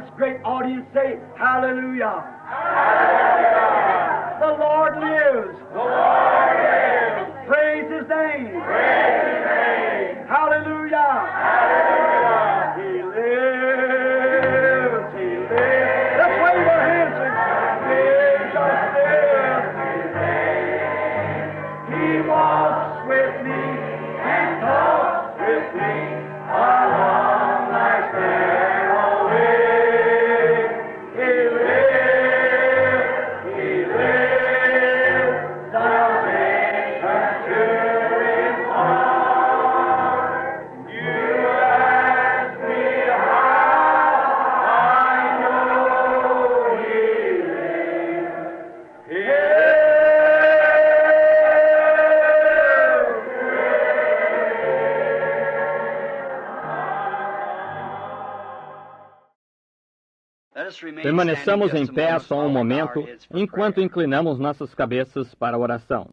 this great audience say, Hallelujah. Hallelujah. The Lord lives. The Lord lives. Praise His name. Praise His name. Hallelujah. Hallelujah. He lives. He lives. Let's wave our hands and He walks with me and talks with me along life's narrow way. He lives, salvation to His heart. You ask me how I know He lives. Permaneçamos em pé só um momento, enquanto inclinamos nossas cabeças para a oração.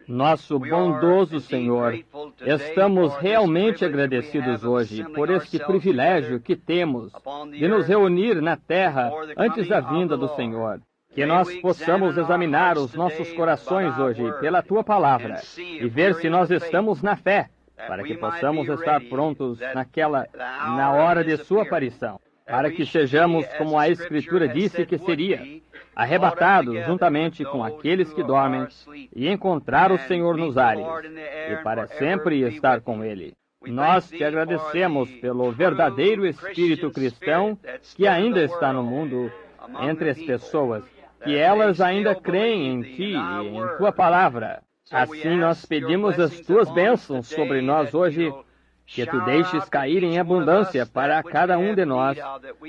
Nosso bondoso Senhor, estamos realmente agradecidos hoje por este privilégio que temos de nos reunir na terra antes da vinda do Senhor. Que nós possamos examinar os nossos corações hoje pela Tua Palavra e ver se nós estamos na fé, para que possamos estar prontos na hora de Sua aparição. Para que sejamos, como a Escritura disse que seria, arrebatados juntamente com aqueles que dormem e encontrar o Senhor nos ares, e para sempre estar com Ele. Nós te agradecemos pelo verdadeiro espírito cristão que ainda está no mundo, entre as pessoas, que elas ainda creem em Ti e em Tua Palavra. Assim nós pedimos as Tuas bênçãos sobre nós hoje, que Tu deixes cair em abundância para cada um de nós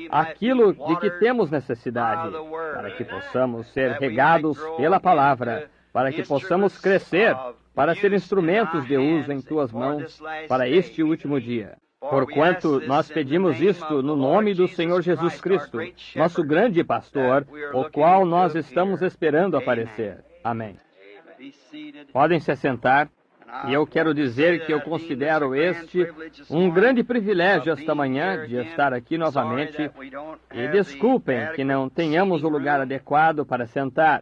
aquilo de que temos necessidade, para que possamos ser regados pela Palavra, para que possamos crescer, para ser instrumentos de uso em Tuas mãos para este último dia. Porquanto nós pedimos isto no nome do Senhor Jesus Cristo, nosso grande pastor, o qual nós estamos esperando aparecer. Amém. Podem se assentar. E eu quero dizer que eu considero este um grande privilégio esta manhã de estar aqui novamente. E desculpem que não tenhamos o lugar adequado para sentar.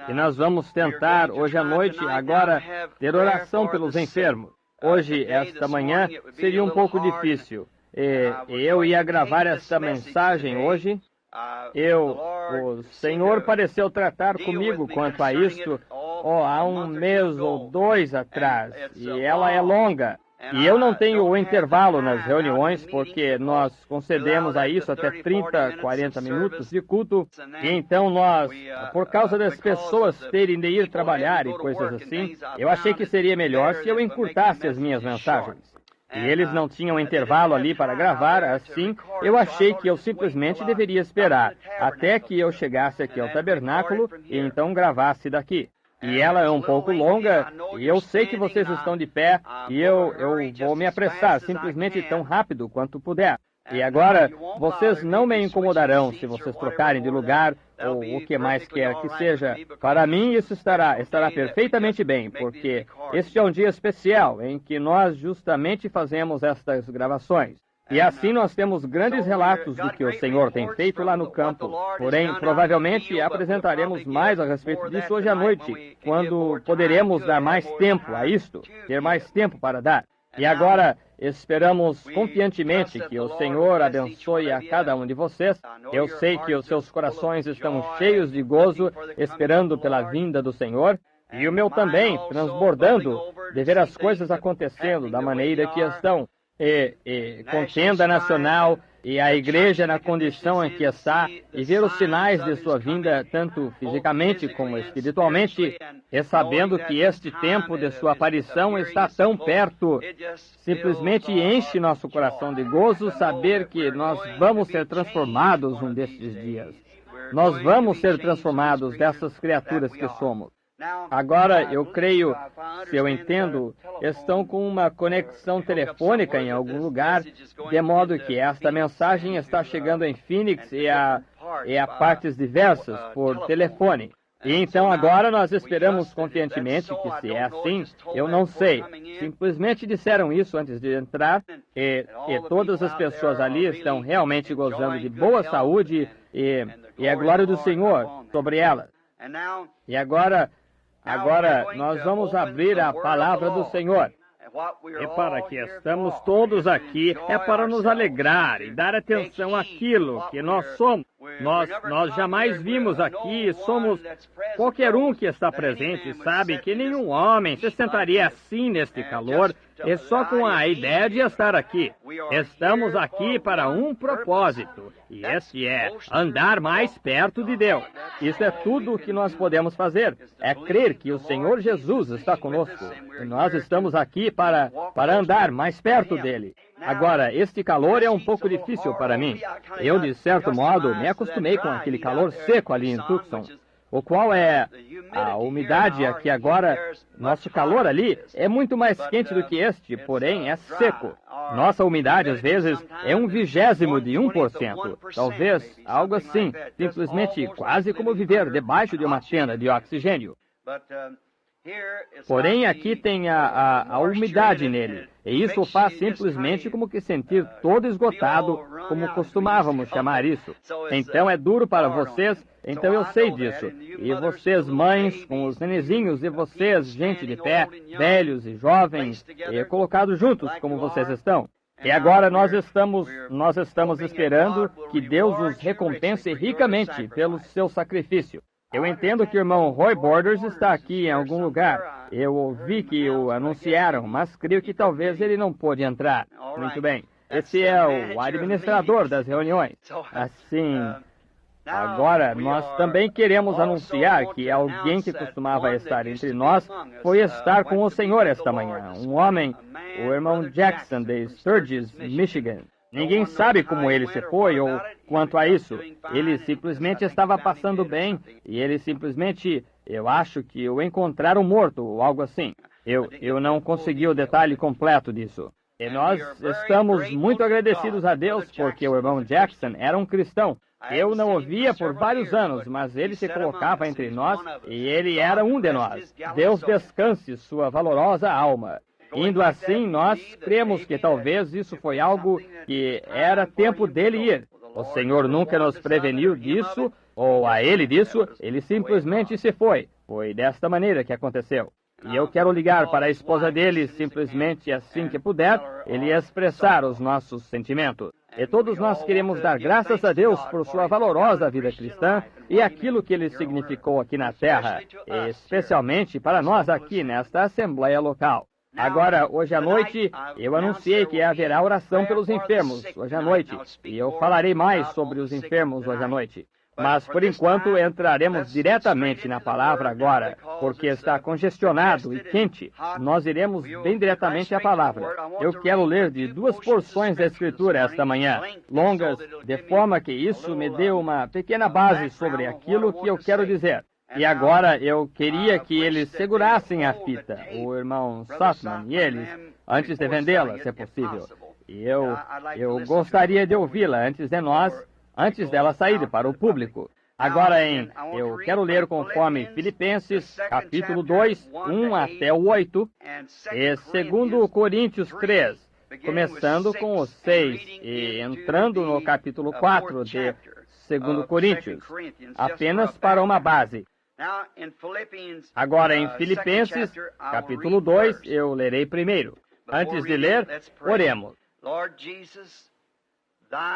E nós vamos tentar hoje à noite, agora, ter oração pelos enfermos. Hoje, esta manhã, seria um pouco difícil. E eu ia gravar esta mensagem hoje. O Senhor pareceu tratar comigo quanto a isto há um mês ou dois atrás, e ela é longa. E eu não tenho o intervalo nas reuniões, porque nós concedemos a isso até 30, 40 minutos de culto. E então nós, por causa das pessoas terem de ir trabalhar e coisas assim, eu achei que seria melhor se eu encurtasse as minhas mensagens. E eles não tinham intervalo ali para gravar, assim, eu achei que eu simplesmente deveria esperar até que eu chegasse aqui ao tabernáculo e então gravasse daqui. E ela é um pouco longa, e eu sei que vocês estão de pé, e eu vou me apressar simplesmente tão rápido quanto puder. E agora, vocês não me incomodarão se vocês trocarem de lugar, ou o que mais quer que seja. Para mim, isso estará perfeitamente bem, porque este é um dia especial em que nós justamente fazemos estas gravações. E assim nós temos grandes relatos do que o Senhor tem feito lá no campo. Porém, provavelmente apresentaremos mais a respeito disso hoje à noite, quando poderemos dar mais tempo a isto, ter mais tempo para dar. E agora, esperamos confiantemente que o Senhor abençoe a cada um de vocês. Eu sei que os seus corações estão cheios de gozo, esperando pela vinda do Senhor. E o meu também, transbordando de ver as coisas acontecendo da maneira que estão. E contenda nacional e a igreja na condição em que está, e ver os sinais de sua vinda, tanto fisicamente como espiritualmente, e sabendo que este tempo de sua aparição está tão perto, simplesmente enche nosso coração de gozo saber que nós vamos ser transformados um destes dias. Nós vamos ser transformados dessas criaturas que somos. Agora, eu creio, se eu entendo, estão com uma conexão telefônica em algum lugar, de modo que esta mensagem está chegando em Phoenix e a partes diversas por telefone. E então agora nós esperamos confiantemente que, se é assim, eu não sei. Simplesmente disseram isso antes de entrar, e todas as pessoas ali estão realmente gozando de boa saúde e a glória do Senhor sobre elas. E agora nós vamos abrir a palavra do Senhor. E para que estamos todos aqui, é para nos alegrar e dar atenção àquilo que nós somos. Nós jamais vimos aqui, somos... Qualquer um que está presente sabe que nenhum homem se sentaria assim neste calor, e só com a ideia de estar aqui. Estamos aqui para um propósito, e esse é andar mais perto de Deus. Isso é tudo o que nós podemos fazer, é crer que o Senhor Jesus está conosco. E nós estamos aqui para andar mais perto dele. Agora, este calor é um pouco difícil para mim. Eu, de certo modo, me acostumei com aquele calor seco ali em Tucson, o qual é a umidade aqui agora. Nosso calor ali é muito mais quente do que este, porém é seco. Nossa umidade, às vezes, é 1/20%, talvez algo assim, simplesmente quase como viver debaixo de uma tenda de oxigênio. Porém, aqui tem a umidade nele, e isso faz simplesmente como que sentir todo esgotado, como costumávamos chamar isso. Então é duro para vocês, então eu sei disso. E vocês, mães, com os nenezinhos, e vocês, gente de pé, velhos e jovens, e colocados juntos como vocês estão. E agora nós estamos esperando que Deus os recompense ricamente pelo seu sacrifício. Eu entendo que o irmão Roy Borders está aqui em algum lugar. Eu ouvi que o anunciaram, mas creio que talvez ele não pôde entrar. Muito bem. Esse é o administrador das reuniões. Assim, agora nós também queremos anunciar que alguém que costumava estar entre nós foi estar com o Senhor esta manhã. Um homem, o irmão Jackson, de Sturgis, Michigan. Ninguém sabe como ele se foi ou quanto a isso. Ele simplesmente estava passando bem e ele simplesmente, eu acho que o encontraram morto ou algo assim. Eu não consegui o detalhe completo disso. E nós estamos muito agradecidos a Deus porque o irmão Jackson era um cristão. Eu não o via por vários anos, mas ele se colocava entre nós e ele era um de nós. Deus descanse sua valorosa alma. Indo assim, nós cremos que talvez isso foi algo que era tempo dele ir. O Senhor nunca nos preveniu disso, ou a ele disso, ele simplesmente se foi. Foi desta maneira que aconteceu. E eu quero ligar para a esposa dele simplesmente assim que puder, ele expressar os nossos sentimentos. E todos nós queremos dar graças a Deus por sua valorosa vida cristã e aquilo que ele significou aqui na terra, especialmente para nós aqui nesta Assembleia local. Agora, hoje à noite, eu anunciei que haverá oração pelos enfermos hoje à noite, e eu falarei mais sobre os enfermos hoje à noite. Mas, por enquanto, entraremos diretamente na palavra agora, porque está congestionado e quente. Nós iremos bem diretamente à palavra. Eu quero ler de 2 porções da Escritura esta manhã, longas, de forma que isso me dê uma pequena base sobre aquilo que eu quero dizer. E agora eu queria que eles segurassem a fita, o irmão Sussman e eles, antes de vendê-la, se é possível. E eu gostaria de ouvi-la antes dela sair para o público. Agora eu quero ler conforme Filipenses, capítulo 2, 1 até o 8, e 2 Coríntios 3, começando com o 6 e entrando no capítulo 4 de 2 Coríntios, apenas para uma base. Agora, em Filipenses, capítulo 2, eu lerei primeiro. Antes de ler, oremos.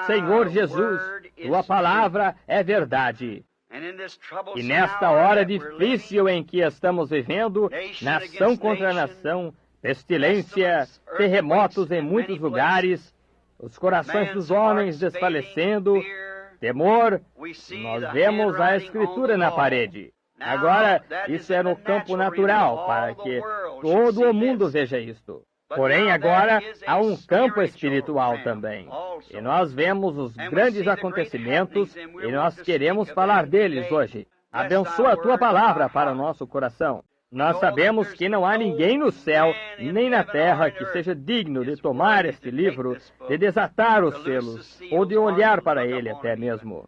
Senhor Jesus, Tua palavra é verdade. E nesta hora difícil em que estamos vivendo, nação contra nação, pestilência, terremotos em muitos lugares, os corações dos homens desfalecendo, temor, nós vemos a Escritura na parede. Agora, isso é no campo natural, para que todo o mundo veja isto. Porém, agora, há um campo espiritual também. E nós vemos os grandes acontecimentos e nós queremos falar deles hoje. Abençoa a Tua palavra para o nosso coração. Nós sabemos que não há ninguém no céu, nem na terra, que seja digno de tomar este livro, de desatar os selos, ou de olhar para ele até mesmo.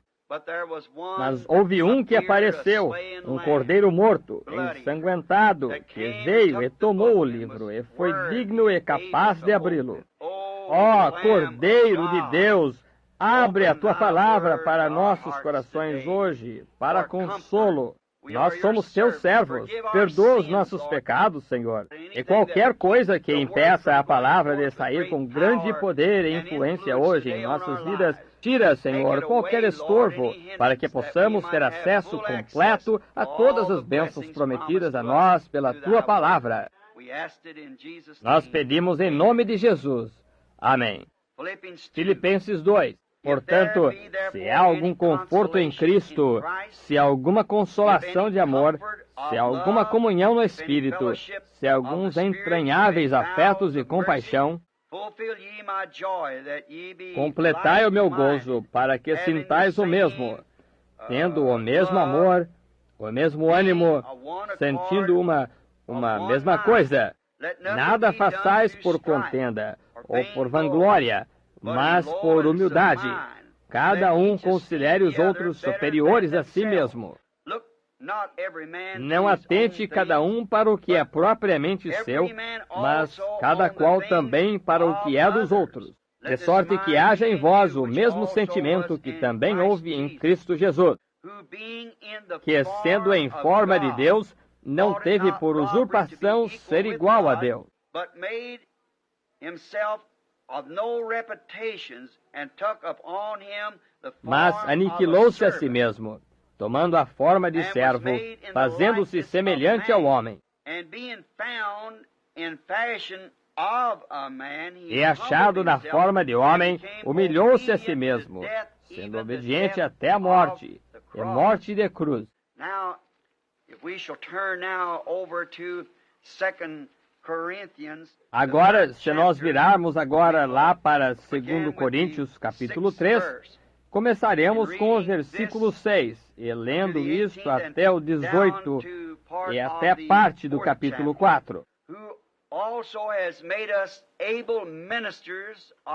Mas houve um que apareceu, um cordeiro morto, ensanguentado, que veio e tomou o livro, e foi digno e capaz de abri-lo. Ó Cordeiro de Deus, abre a tua palavra para nossos corações hoje, para consolo. Nós somos teus servos. Perdoa os nossos pecados, Senhor. E qualquer coisa que impeça a palavra de sair com grande poder e influência hoje em nossas vidas, tira, Senhor, qualquer estorvo, para que possamos ter acesso completo a todas as bênçãos prometidas a nós pela tua palavra. Nós pedimos em nome de Jesus. Amém. Filipenses 2. Portanto, se há algum conforto em Cristo, se há alguma consolação de amor, se há alguma comunhão no Espírito, se há alguns entranháveis afetos e compaixão, completai o meu gozo, para que sintais o mesmo, tendo o mesmo amor, o mesmo ânimo, sentindo uma mesma coisa. Nada façais por contenda ou por vanglória, mas por humildade. Cada um considere os outros superiores a si mesmo. Não atente cada um para o que é propriamente seu, mas cada qual também para o que é dos outros. De sorte que haja em vós o mesmo sentimento que também houve em Cristo Jesus, que, sendo em forma de Deus, não teve por usurpação ser igual a Deus, mas aniquilou-se a si mesmo, tomando a forma de servo, fazendo-se semelhante ao homem. E achado na forma de homem, humilhou-se a si mesmo, sendo obediente até a morte, e morte de cruz. Agora, se nós virarmos agora lá para 2 Coríntios, capítulo 3, começaremos com o versículo 6, e lendo isto até o 18, e até parte do capítulo 4.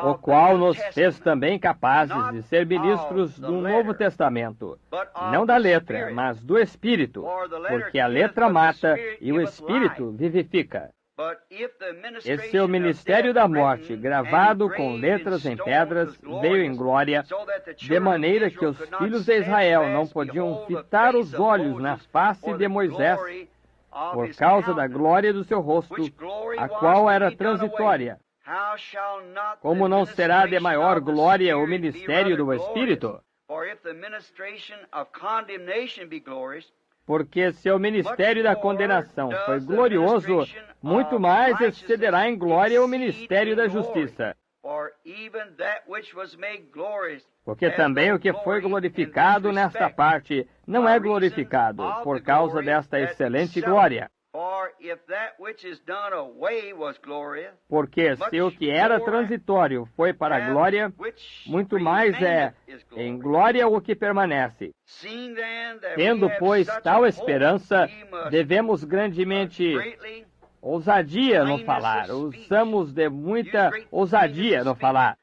O qual nos fez também capazes de ser ministros do Novo Testamento, não da letra, mas do Espírito, porque a letra mata e o Espírito vivifica. E se o ministério da morte, gravado com letras em pedras, veio em glória, de maneira que os filhos de Israel não podiam fitar os olhos na face de Moisés, por causa da glória do seu rosto, a qual era transitória. Como não será de maior glória o ministério do Espírito? Porque se o ministério da condenação foi glorioso, muito mais excederá em glória o ministério da justiça. Porque também o que foi glorificado nesta parte não é glorificado por causa desta excelente glória. Porque se o que era transitório foi para a glória, muito mais é em glória o que permanece. Tendo, pois, tal esperança, devemos grandemente ousadia no falar. Usamos de muita ousadia no falar.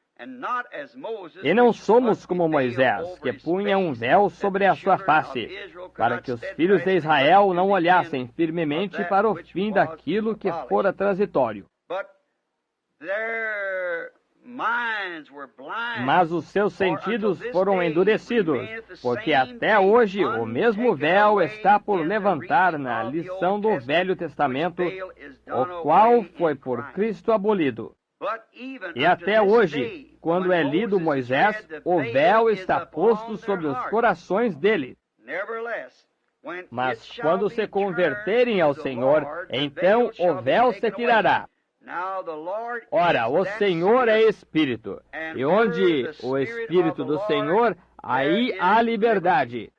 E não somos como Moisés, que punha um véu sobre a sua face, para que os filhos de Israel não olhassem firmemente para o fim daquilo que fora transitório. Mas os seus sentidos foram endurecidos, porque até hoje o mesmo véu está por levantar na lição do Velho Testamento, o qual foi por Cristo abolido. E até hoje, quando é lido Moisés, o véu está posto sobre os corações deles. Mas quando se converterem ao Senhor, então o véu se tirará. Ora, o Senhor é Espírito, e onde o Espírito do Senhor, aí há liberdade.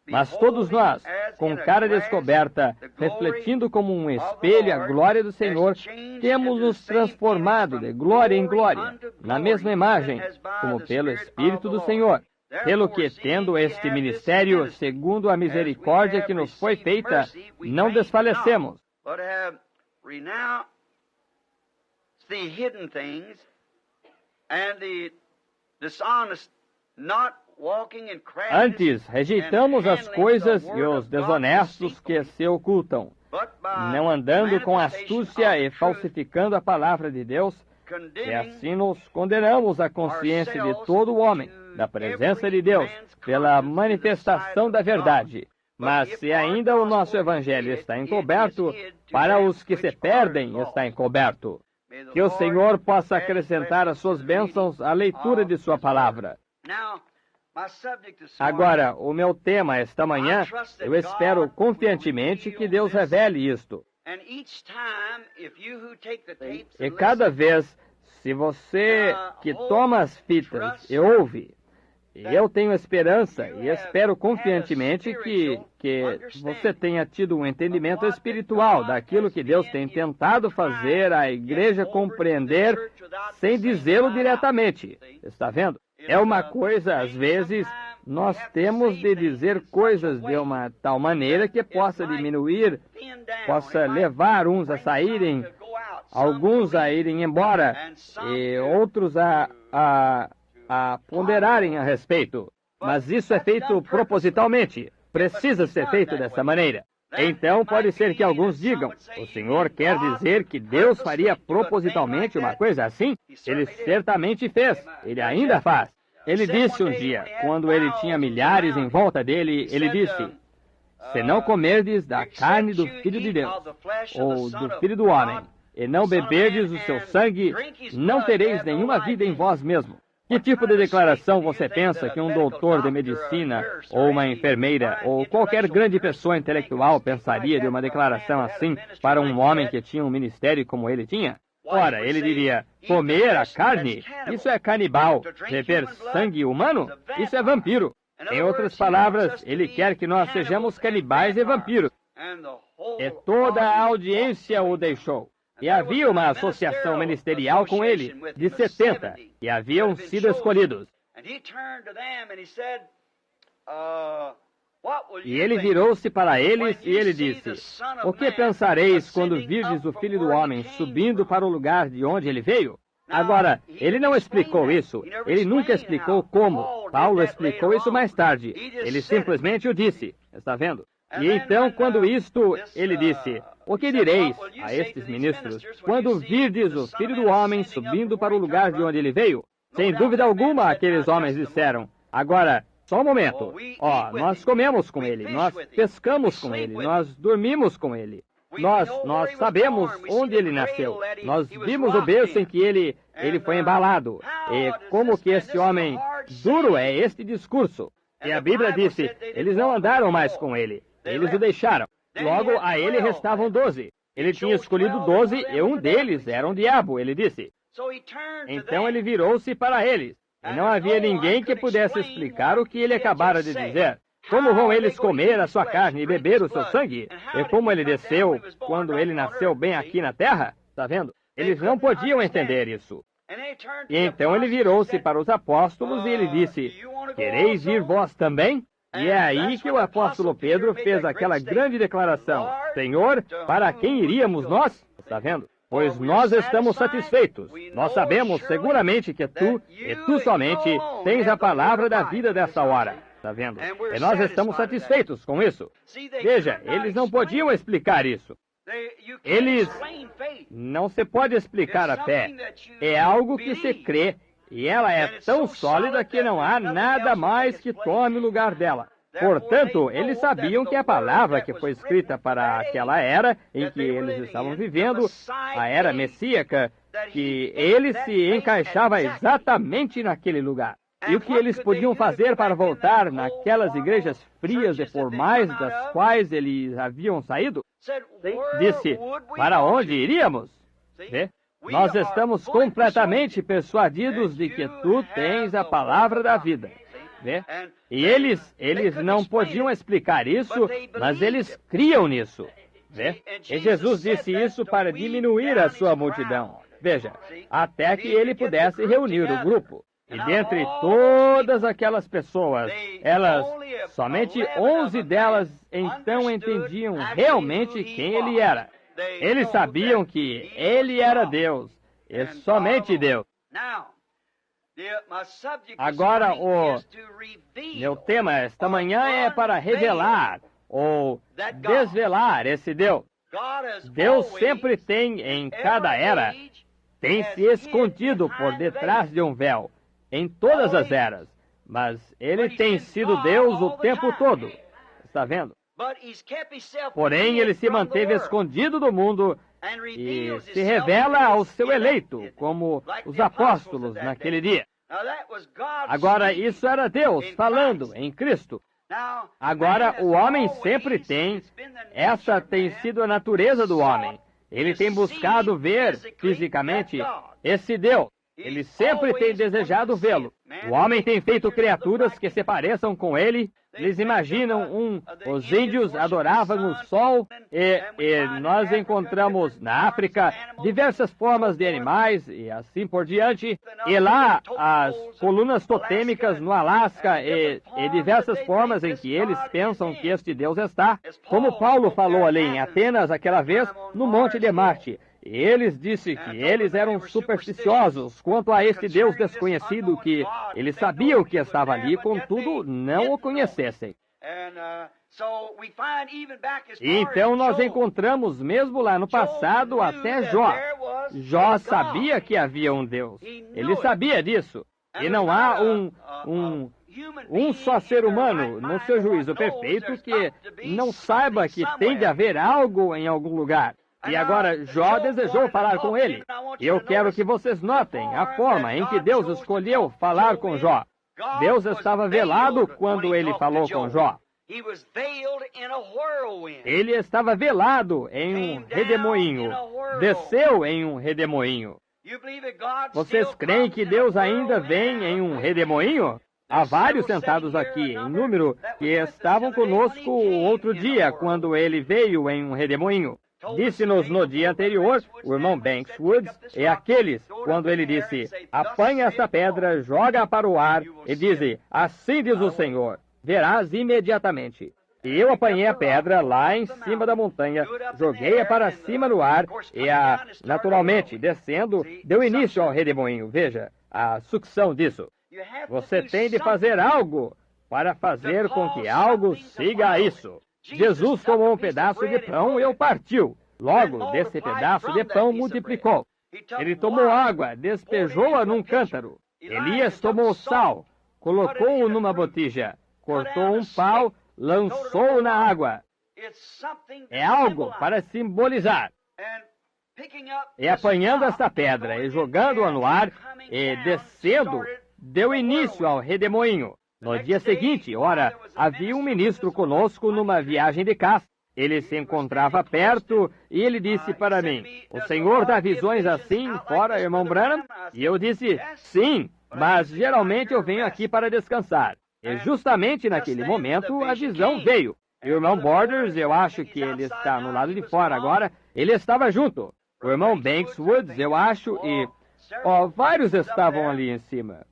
Mas todos nós, com cara descoberta, refletindo como um espelho a glória do Senhor, temos nos transformado de glória em glória, na mesma imagem, como pelo Espírito do Senhor. Pelo que, tendo este ministério, segundo a misericórdia que nos foi feita, não desfalecemos. Antes, rejeitamos as coisas e os desonestos que se ocultam, não andando com astúcia e falsificando a palavra de Deus, e assim nos condenamos à consciência de todo homem, da presença de Deus, pela manifestação da verdade. Mas se ainda o nosso Evangelho está encoberto, para os que se perdem está encoberto. Que o Senhor possa acrescentar as suas bênçãos à leitura de sua palavra. Agora, o meu tema esta manhã, eu espero confiantemente que Deus revele isto. E cada vez, se você que toma as fitas e ouve, eu tenho esperança e espero confiantemente que você tenha tido um entendimento espiritual daquilo que Deus tem tentado fazer a igreja compreender sem dizê-lo diretamente. Está vendo? É uma coisa, às vezes, nós temos de dizer coisas de uma tal maneira que possa diminuir, possa levar uns a saírem, alguns a irem embora e outros a ponderarem a respeito. Mas isso é feito propositalmente. Precisa ser feito dessa maneira. Então pode ser que alguns digam, o Senhor quer dizer que Deus faria propositalmente uma coisa assim? Ele certamente fez. Ele ainda faz. Ele disse um dia, quando ele tinha milhares em volta dele, ele disse, se não comerdes da carne do Filho de Deus, ou do Filho do Homem, e não beberdes o seu sangue, não tereis nenhuma vida em vós mesmo. Que tipo de declaração você pensa que um doutor de medicina, ou uma enfermeira, ou qualquer grande pessoa intelectual pensaria de uma declaração assim para um homem que tinha um ministério como ele tinha? Ora, ele diria, comer a carne, isso é canibal. Beber sangue humano, isso é vampiro. Em outras palavras, ele quer que nós sejamos canibais e vampiros. E toda a audiência o deixou. E havia uma associação ministerial com ele, de 70, e haviam sido escolhidos. E ele virou-se para eles e ele disse, o que pensareis quando virdes o Filho do Homem subindo para o lugar de onde ele veio? Agora, ele não explicou isso, ele nunca explicou como. Paulo explicou isso mais tarde. Ele simplesmente o disse, está vendo? E então, quando isto, ele disse, o que direis a estes ministros, quando virdes o Filho do Homem subindo para o lugar de onde ele veio? Sem dúvida alguma, aqueles homens disseram, agora, só um momento, nós comemos com ele, nós pescamos com ele, nós dormimos com ele, nós sabemos onde ele nasceu, nós vimos o berço em que ele foi embalado, e como que esse homem duro é este discurso. E a Bíblia disse, eles não andaram mais com ele. Eles o deixaram. Logo, a ele restavam 12. Ele tinha escolhido 12 e um deles era um diabo, ele disse. Então ele virou-se para eles. E não havia ninguém que pudesse explicar o que ele acabara de dizer. Como vão eles comer a sua carne e beber o seu sangue? E como ele desceu quando ele nasceu bem aqui na terra? Está vendo? Eles não podiam entender isso. E então ele virou-se para os apóstolos e ele disse, quereis ir vós também? E é aí que o apóstolo Pedro fez aquela grande declaração, Senhor, para quem iríamos nós? Está vendo? Pois nós estamos satisfeitos. Nós sabemos seguramente que tu, e tu somente, tens a palavra da vida desta hora. Está vendo? E nós estamos satisfeitos com isso. Veja, eles não podiam explicar isso. Não se pode explicar a fé. É algo que se crê. E ela é tão sólida que não há nada mais que tome o lugar dela. Portanto, eles sabiam que a palavra que foi escrita para aquela era em que eles estavam vivendo, a era messíaca, que ele se encaixava exatamente naquele lugar. E o que eles podiam fazer para voltar naquelas igrejas frias e formais das quais eles haviam saído? Disse, para onde iríamos? Vê? Nós estamos completamente persuadidos de que tu tens a palavra da vida. Vê? E eles não podiam explicar isso, mas eles criam nisso. Vê? E Jesus disse isso para diminuir a sua multidão. Veja, até que ele pudesse reunir o grupo. E dentre todas aquelas pessoas, somente 11 delas então entendiam realmente quem ele era. Eles sabiam que ele era Deus, e somente Deus. Agora, meu tema esta manhã é para revelar ou desvelar esse Deus. Deus sempre tem, em cada era, tem se escondido por detrás de um véu, em todas as eras. Mas Ele tem sido Deus o tempo todo. Está vendo? Porém, Ele se manteve escondido do mundo e se revela ao seu eleito, como os apóstolos naquele dia. Agora, isso era Deus falando em Cristo. Agora, o homem sempre tem, essa tem sido a natureza do homem. Ele tem buscado ver fisicamente esse Deus. Ele sempre tem desejado vê-lo. O homem tem feito criaturas que se pareçam com ele. Eles imaginam os índios adoravam o sol e nós encontramos na África diversas formas de animais e assim por diante. E lá as colunas totêmicas no Alasca e diversas formas em que eles pensam que este Deus está. Como Paulo falou ali em Atenas aquela vez, no Monte de Marte. Eles disseram que eles eram supersticiosos quanto a este Deus desconhecido, que eles sabiam que estava ali, contudo não o conhecessem. E então nós encontramos, mesmo lá no passado, até Jó. Jó sabia que havia um Deus. Ele sabia disso. E não há um só ser humano, no seu juízo perfeito, que não saiba que tem de haver algo em algum lugar. E agora Jó desejou falar com ele. E eu quero que vocês notem a forma em que Deus escolheu falar com Jó. Deus estava velado quando ele falou com Jó. Ele estava velado em um redemoinho. Desceu em um redemoinho. Vocês creem que Deus ainda vem em um redemoinho? Há vários sentados aqui, em número, que estavam conosco outro dia, quando ele veio em um redemoinho. Disse-nos no dia anterior, o irmão Banks Woods, e aqueles, quando ele disse, apanha esta pedra, joga para o ar, e diz, assim diz o Senhor, verás imediatamente. E eu apanhei a pedra lá em cima da montanha, joguei-a para cima no ar, e naturalmente, descendo, deu início ao redemoinho. Veja, a sucção disso. Você tem de fazer algo para fazer com que algo siga a isso. Jesus tomou um pedaço de pão e o partiu. Logo, desse pedaço de pão multiplicou. Ele tomou água, despejou-a num cântaro. Elias tomou sal, colocou-o numa botija, cortou um pau, lançou-o na água. É algo para simbolizar. E apanhando esta pedra e jogando-a no ar e descendo, deu início ao redemoinho. No dia seguinte, ora, havia um ministro conosco numa viagem de caça. Ele se encontrava perto e ele disse para mim, o senhor dá visões assim, fora, irmão Branham? E eu disse, sim, mas geralmente eu venho aqui para descansar. E justamente naquele momento a visão veio. E o irmão Borders, eu acho que ele está no lado de fora agora, ele estava junto. O irmão Banks Woods, eu acho, e vários estavam ali em cima.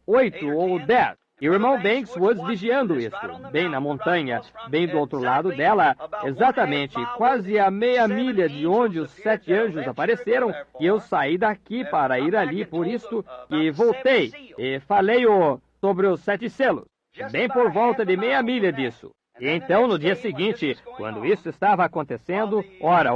8 ou 10. E o irmão Banks Woods vigiando isso, bem na montanha, bem do outro lado dela, exatamente, quase a meia milha de onde os 7 anjos apareceram, e eu saí daqui para ir ali por isto, e voltei, e falei sobre os 7 selos, bem por volta de meia milha disso. E então, no dia seguinte, quando isso estava acontecendo, ora,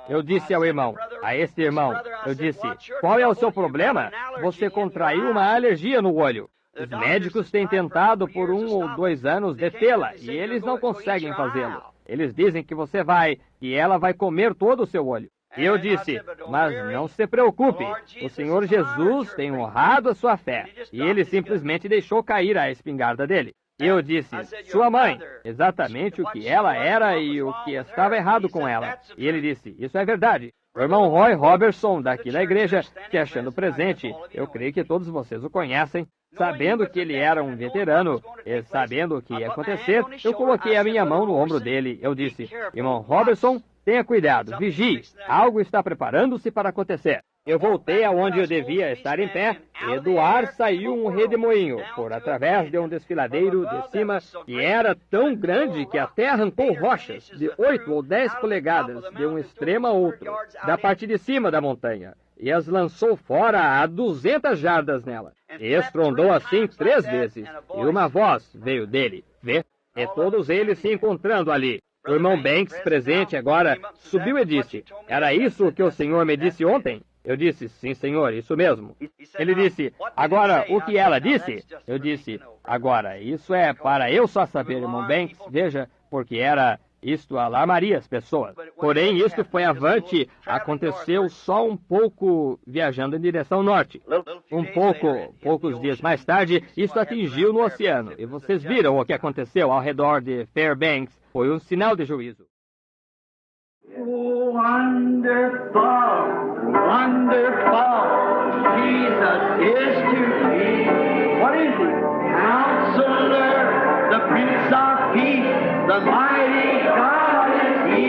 eu disse ao irmão, a este irmão, eu disse, qual é o seu problema? Você contraiu uma alergia no olho. Os médicos têm tentado por 1 ou 2 anos detê-la, e eles não conseguem fazê-lo. Eles dizem que você vai, e ela vai comer todo o seu olho. E eu disse, mas não se preocupe, o Senhor Jesus tem honrado a sua fé. E ele simplesmente deixou cair a espingarda dele. E eu disse, sua mãe, exatamente o que ela era e o que estava errado com ela. E ele disse, isso é verdade. O irmão Roy Robertson, daqui da igreja, que achando presente, eu creio que todos vocês o conhecem, sabendo que ele era um veterano e sabendo o que ia acontecer, eu coloquei a minha mão no ombro dele. Eu disse, irmão Robertson, tenha cuidado, vigie, algo está preparando-se para acontecer. Eu voltei aonde eu devia estar em pé, e do ar saiu um redemoinho, por através de um desfiladeiro de cima, que era tão grande que até arrancou rochas de 8 ou 10 polegadas de um extremo a outro, da parte de cima da montanha. e as lançou fora a 200 jardas nela. E estrondou assim 3 vezes, e uma voz veio dele. Vê? E todos eles se encontrando ali. O irmão Banks, presente agora, subiu e disse, era isso que o senhor me disse ontem? Eu disse, sim, senhor, isso mesmo. Ele disse, agora, o que ela disse? Eu disse, agora, isso é para eu só saber, irmão Banks, veja, porque isto alarmaria as pessoas. Porém, isto foi avante, aconteceu só um pouco viajando em direção norte. Poucos dias mais tarde, isto atingiu no oceano. E vocês viram o que aconteceu ao redor de Fairbanks. Foi um sinal de juízo. Wonderful, wonderful, Jesus is to me. What is he? Counselor, the Prince of Peace, the mighty God is he.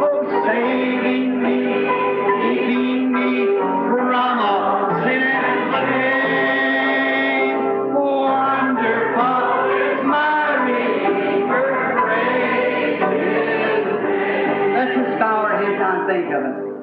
Oh, saving me, keeping me from all sin and shame. Wonderful is my Redeemer, praise his name. Let's just bow our heads and think of it.